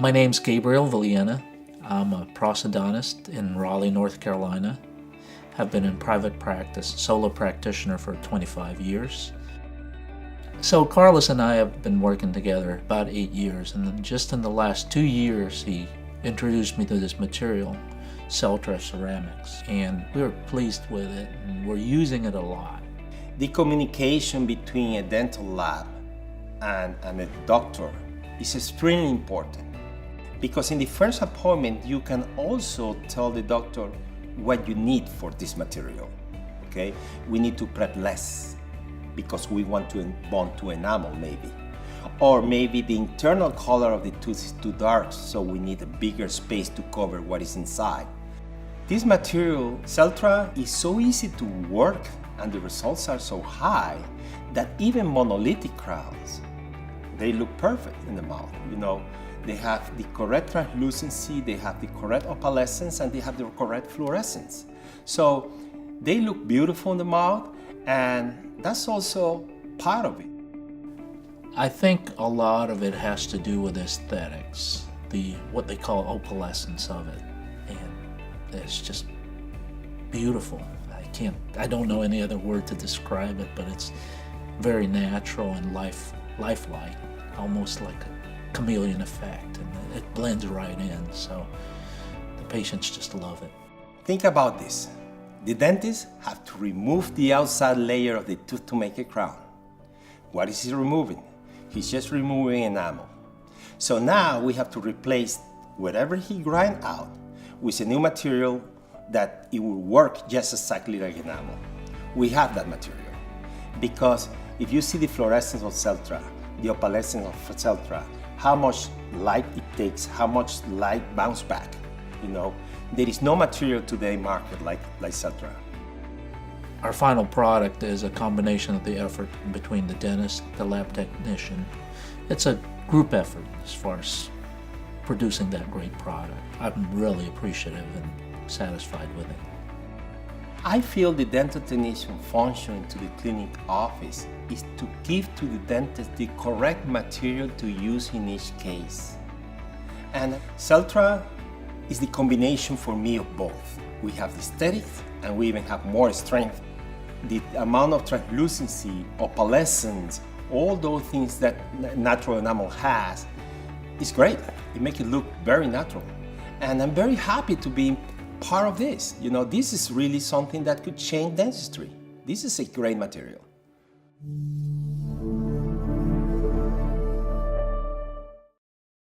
My name's Gabriel Villena. I'm a prosthodontist in Raleigh, North Carolina. Have been in private practice, solo practitioner for 25 years. So Carlos and I have been working together about 8 years, and then just in the last 2 years he introduced me to this material, Celtra ceramics, and we were pleased with it and we're using it a lot. The communication between a dental lab and a doctor is extremely important, because in the first appointment you can also tell the doctor what you need for this material. Okay, we need to prep less because we want to bond to enamel maybe, or maybe the internal color of the tooth is too dark, so we need a bigger space to cover what is inside. This material, Celtra, is so easy to work and the results are so high that even monolithic crowns, they look perfect in the mouth. You know, they have the correct translucency, they have the correct opalescence, and they have the correct fluorescence. So they look beautiful in the mouth, and that's also part of it. I think a lot of it has to do with aesthetics, what they call opalescence of it, and it's just beautiful. I don't know any other word to describe it, but it's very natural and lifelike, almost like a chameleon effect, and it blends right in, so the patients just love it. Think about this. The dentists have to remove the outside layer of the tooth to make a crown. What is he removing? He's just removing enamel. So now we have to replace whatever he grind out with a new material that it will work just exactly like enamel. We have that material because if you see the fluorescence of Celtra, the opalescence of Celtra, how much light it takes, how much light bounce back, you know, there is no material today market like Celtra. Our final product is a combination of the effort between the dentist, the lab technician. It's a group effort as far as producing that great product. I'm really appreciative and satisfied with it. I feel the dental technician function to the clinic office is to give to the dentist the correct material to use in each case. And Celtra is the combination for me of both. We have the aesthetics and we even have more strength. The amount of translucency, opalescence, all those things that natural enamel has is great. It makes it look very natural. And I'm very happy to be part of this. You know, this is really something that could change dentistry. This is a great material.